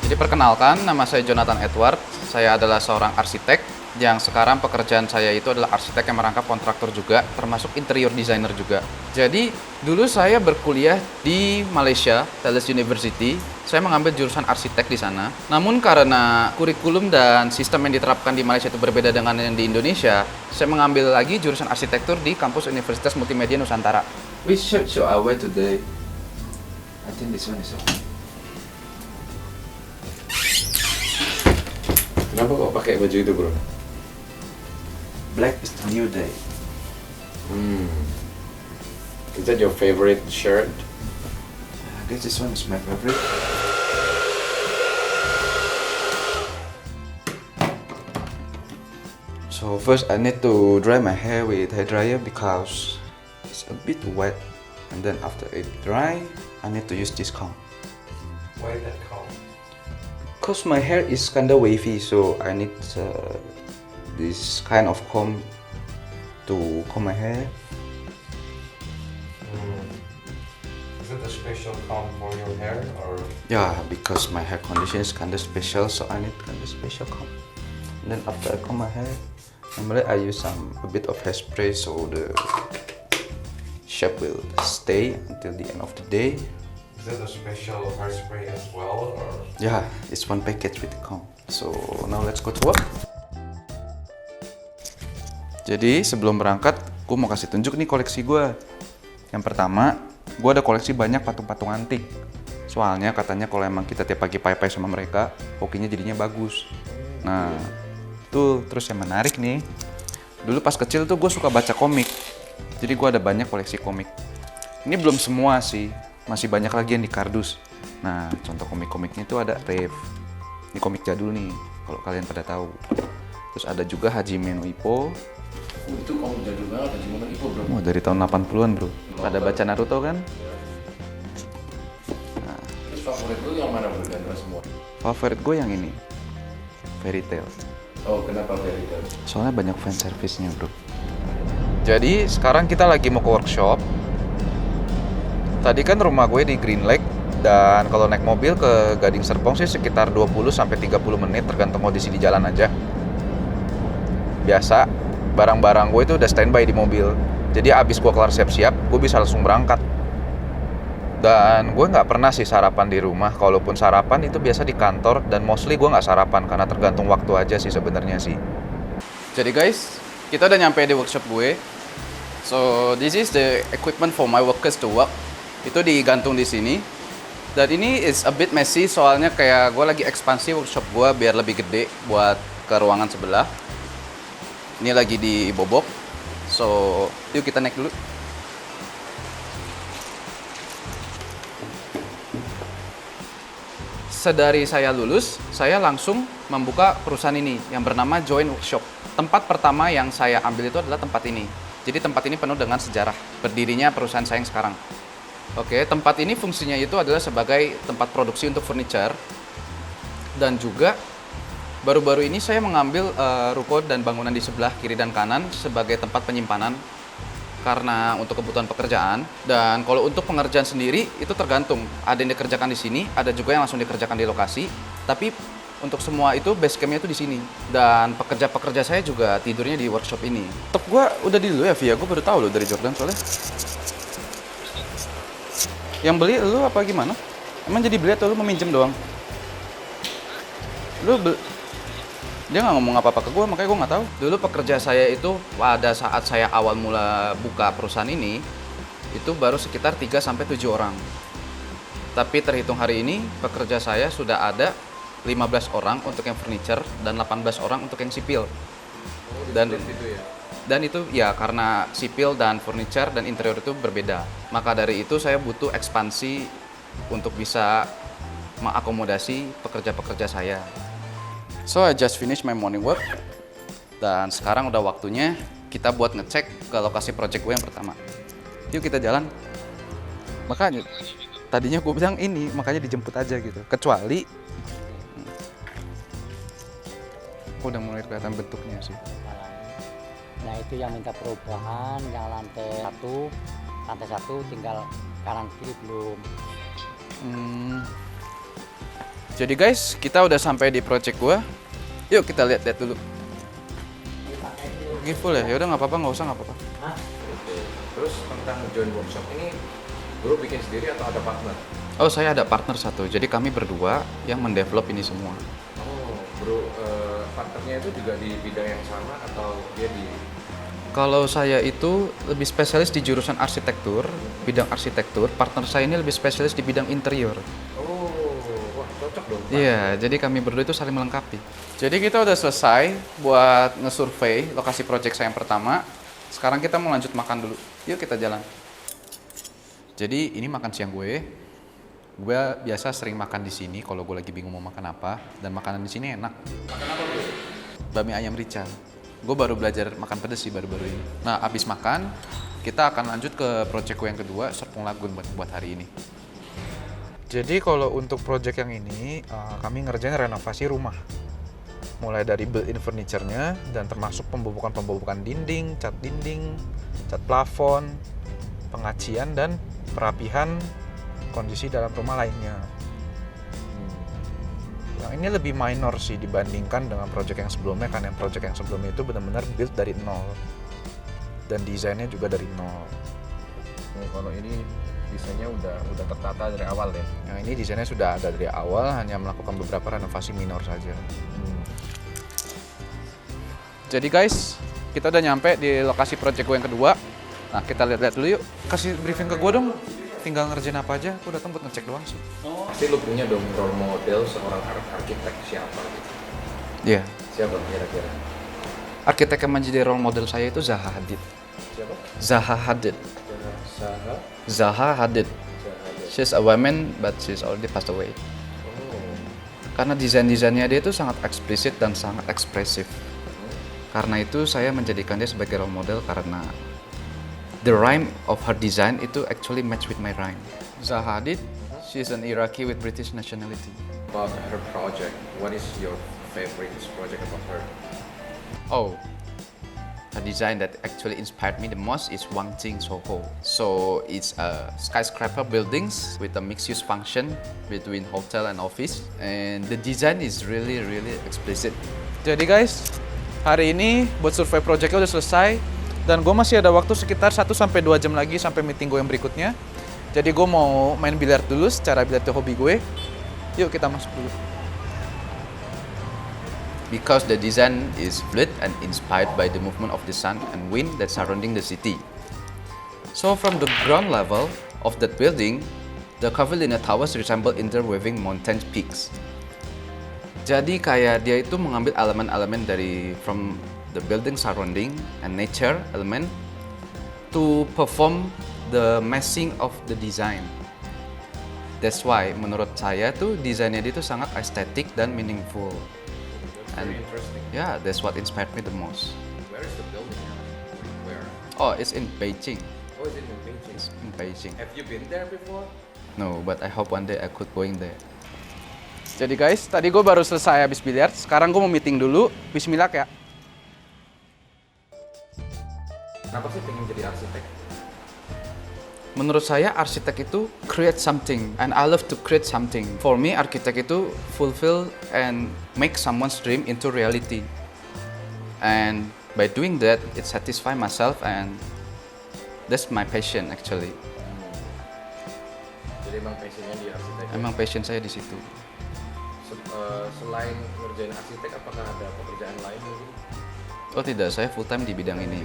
Jadi perkenalkan, nama saya Jonathan Edward. Saya adalah seorang arsitek yang sekarang pekerjaan saya itu adalah arsitek yang merangkap kontraktor juga, termasuk interior designer juga. Jadi dulu saya berkuliah di Malaysia, Tales University. Saya mengambil jurusan arsitek di sana. Namun karena kurikulum dan sistem yang diterapkan di Malaysia itu berbeda dengan yang di Indonesia, saya mengambil lagi jurusan arsitektur di kampus Universitas Multimedia Nusantara. Which shirt should I wear today? I think this one is okay. Kenapa kok pakai baju itu, bro? Black is the new day. Is that your favorite shirt? I guess this one is my favorite. So first I need to dry my hair with hair dryer because it's a bit wet. And then after it dry, I need to use this comb. Why that comb? Cause my hair is kinda wavy, so I need this kind of comb to comb my hair. Is it a special comb for your hair or? Yeah, because my hair condition is kinda special, so I need kinda special comb. And then after I comb my hair, normally I use a bit of hairspray so the shape will stay until the end of the day. Is it a special hairspray as well or? Yeah, it's one package with the comb. So now let's go to work. Jadi sebelum berangkat, gue mau kasih tunjuk nih koleksi gue. Yang pertama, gue ada koleksi banyak patung-patung antik. Soalnya katanya kalau emang kita tiap pagi pai-pai sama mereka, hokinya jadinya bagus. Nah, tuh terus yang menarik nih. Dulu pas kecil tuh gue suka baca komik. Jadi gue ada banyak koleksi komik. Ini belum semua sih, masih banyak lagi yang di kardus. Nah, contoh komik-komiknya itu ada Rave. Ini komik jadul nih, kalau kalian pada tahu. Terus ada juga Hajime no Ippo. Itu komik jadul banget, Hajime no Ippo, bro. Oh, dari tahun 80-an, bro. Pada baca Naruto kan? Nah. Terus favorit lu yang mana, bro? Dan semua? Favorit gue yang ini, Fairy Tail. Oh, kenapa Fairy Tail? Soalnya banyak fan service-nya, bro. Jadi sekarang kita lagi mau ke workshop. Tadi kan rumah gue di Green Lake, dan kalau naik mobil ke Gading Serpong sih sekitar 20-30 menit tergantung kondisi di jalan aja. Biasa, barang-barang gue itu udah standby di mobil. Jadi abis gue kelar siap-siap, gue bisa langsung berangkat. Dan gue nggak pernah sih sarapan di rumah. Kalaupun sarapan itu biasa di kantor, dan mostly gue nggak sarapan karena tergantung waktu aja sih sebenarnya sih. Jadi guys, kita udah nyampe di workshop gue. So this is the equipment for my workers to work. Itu digantung di sini. Dan ini is a bit messy soalnya kayak gue lagi ekspansi workshop gue biar lebih gede buat ke ruangan sebelah. Ini lagi dibobok. So, yuk kita naik dulu. Sedari saya lulus, saya langsung membuka perusahaan ini yang bernama Join Workshop. Tempat pertama yang saya ambil itu adalah tempat ini. Jadi tempat ini penuh dengan sejarah berdirinya perusahaan saya yang sekarang. Oke, tempat ini fungsinya itu adalah sebagai tempat produksi untuk furniture. Dan juga baru-baru ini saya mengambil ruko dan bangunan di sebelah kiri dan kanan sebagai tempat penyimpanan karena untuk kebutuhan pekerjaan. Dan kalau untuk pengerjaan sendiri itu tergantung. Ada yang dikerjakan di sini, ada juga yang langsung dikerjakan di lokasi. Tapi untuk semua itu base campnya itu di sini. Dan pekerja-pekerja saya juga tidurnya di workshop ini. Top gue udah di dulu ya Via, gue baru tahu loh dari Jordan soalnya. Yang beli lu apa gimana? Emang jadi beli atau lu meminjem doang? Dia nggak ngomong apa-apa ke gue, makanya gue nggak tahu. Dulu pekerja saya itu pada saat saya awal mula buka perusahaan ini, itu baru sekitar 3-7 orang. Tapi terhitung hari ini, pekerja saya sudah ada 15 orang untuk yang furniture dan 18 orang untuk yang sipil. Dan itu ya karena sipil dan furniture dan interior itu berbeda. Maka dari itu saya butuh ekspansi untuk bisa mengakomodasi pekerja-pekerja saya. So I just finished my morning work. Dan sekarang udah waktunya kita buat ngecek ke lokasi project gue yang pertama. Yuk kita jalan. Makanya tadinya gue bilang ini, makanya dijemput aja gitu. Kecuali udah mulai kelihatan bentuknya sih. Nah itu yang minta perubahan, yang lantai satu tinggal kanan kiri belum. Jadi guys, kita udah sampai di project gua. Yuk kita lihat dulu. Full ya? Yaudah nggak apa-apa, nggak usah nggak apa-apa. Oke. Terus tentang join workshop ini, bro bikin sendiri atau ada partner? Oh, saya ada partner satu. Jadi kami berdua yang mendevelop ini semua. Oh, bro, partnernya itu juga di bidang yang sama atau dia di... Kalau saya itu lebih spesialis di jurusan arsitektur, bidang arsitektur. Partner saya ini lebih spesialis di bidang interior. Oh, wah cocok dong. Pak. Iya, jadi kami berdua itu saling melengkapi. Jadi kita udah selesai buat nge-survey lokasi project saya yang pertama. Sekarang kita mau lanjut makan dulu. Yuk kita jalan. Jadi ini makan siang gue. Gue biasa sering makan di sini kalau gue lagi bingung mau makan apa, dan makanan di sini enak. Makan apa bro? Bami ayam rica. Gue baru belajar makan pedas sih baru-baru ini. Nah, abis makan, kita akan lanjut ke project gue yang kedua, Serpong Lagun buat hari ini. Jadi kalau untuk project yang ini, kami ngerjain renovasi rumah. Mulai dari built-in furniture-nya, dan termasuk pembubukan dinding, cat plafon, pengacian, dan perapihan kondisi dalam rumah lainnya. Yang ini lebih minor sih dibandingkan dengan project yang sebelumnya, kan yang project yang sebelumnya itu benar-benar build dari nol dan desainnya juga dari nol. Kalau ini desainnya udah tertata dari awal ya. Yang ini desainnya sudah ada dari awal, hanya melakukan beberapa renovasi minor saja. Jadi guys, kita udah nyampe di lokasi project gue yang kedua. Nah, kita lihat-lihat dulu yuk. Kasih briefing ke gue dong. Tinggal ngerjain apa aja, aku datang buat ngecek doang sih. Pasti lu punya dong role model seorang arsitek siapa gitu. Iya. Siapa kira-kira? Arsitek yang menjadi role model saya itu Zaha Hadid. Siapa? Zaha Hadid. Zaha. Zaha Hadid. She's a woman, but she's already passed away. Oh. Karena desain-desainnya dia itu sangat eksplisit dan sangat ekspresif. Karena itu saya menjadikan dia sebagai role model karena the rhyme of her design itu actually match with my rhyme. Zaha Hadid, she's an Iraqi with British nationality. About her project, what is your favorite project about her? Oh, a design that actually inspired me the most is Wangjing Soho. So it's a skyscraper buildings with a mixed-use function between hotel and office, and the design is really explicit. Jadi guys, hari ini buat survei projectnya udah selesai, dan gue masih ada waktu sekitar 1-2 jam lagi sampai meeting gue yang berikutnya. Jadi gue mau main biliar dulu, secara biliar itu hobi gue. Yuk kita masuk dulu. Because the design is fluid and inspired by the movement of the sun and wind that surrounding the city. So from the ground level of that building, the Cavallina Towers resemble interweaving mountain peaks. Jadi kayak dia itu mengambil elemen-elemen dari from the building surrounding and nature element to perform the meshing of the design. That's why menurut saya tuh desainnya dia tuh sangat estetik dan meaningful. And Very interesting. yeah, that's what inspired me the most. Where is the building now? Where? Oh, it's in Beijing. Oh, is it in Beijing? It's in Beijing. Have you been there before? No, but I hope one day I could going there. Jadi guys, tadi gue baru selesai habis biliar. Sekarang gue mau meeting dulu. Bismillah ya. Kenapa sih pengen jadi arsitek? Menurut saya arsitek itu create something, and I love to create something. For me, arsitek itu fulfill and make someone's dream into reality. And by doing that, it satisfy myself, and that's my passion actually. Jadi emang passionnya di arsitek. Emang passion saya di situ. Selain ngerjain arsitek, apakah ada pekerjaan lain mungkin? Oh tidak, saya full time di bidang ini.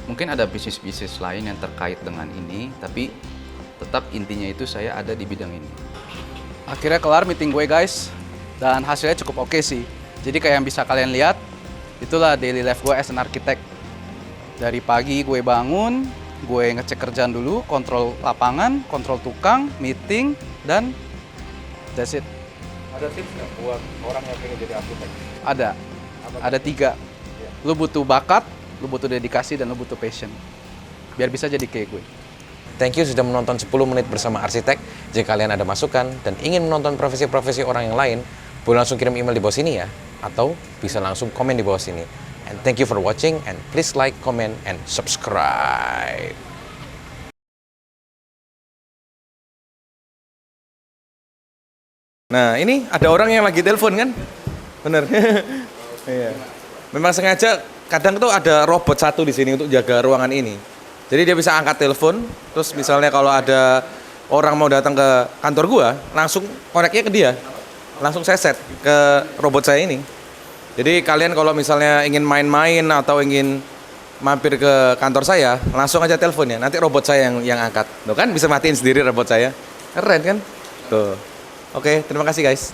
Mungkin ada bisnis-bisnis lain yang terkait dengan ini, tapi tetap intinya itu saya ada di bidang ini. Akhirnya kelar meeting gue guys, dan hasilnya cukup oke sih. Jadi kayak yang bisa kalian lihat, itulah daily life gue as an architect. Dari pagi gue bangun, gue ngecek kerjaan dulu, kontrol lapangan, kontrol tukang, meeting, dan that's it. Ada tips nggak buat orang yang pengen jadi arsitek? Ada. Ada 3. Lu butuh bakat, lu butuh dedikasi, dan lu butuh passion. Biar bisa jadi kayak gue. Thank you sudah menonton 10 menit bersama Arsitek. Jika kalian ada masukan dan ingin menonton profesi-profesi orang yang lain, boleh langsung kirim email di bawah sini ya. Atau bisa langsung komen di bawah sini. And thank you for watching, and please like, comment, and subscribe. Nah, ini ada orang yang lagi telepon kan? Bener. Iya. Memang sengaja kadang tuh ada robot satu di sini untuk jaga ruangan ini. Jadi dia bisa angkat telepon, terus misalnya kalau ada orang mau datang ke kantor gua, langsung koneknya ke dia. Langsung saya set ke robot saya ini. Jadi kalian kalau misalnya ingin main-main atau ingin mampir ke kantor saya, langsung aja telepon ya. Nanti robot saya yang angkat. Tuh kan bisa matiin sendiri robot saya. Keren kan? Tuh. Oke, terima kasih guys.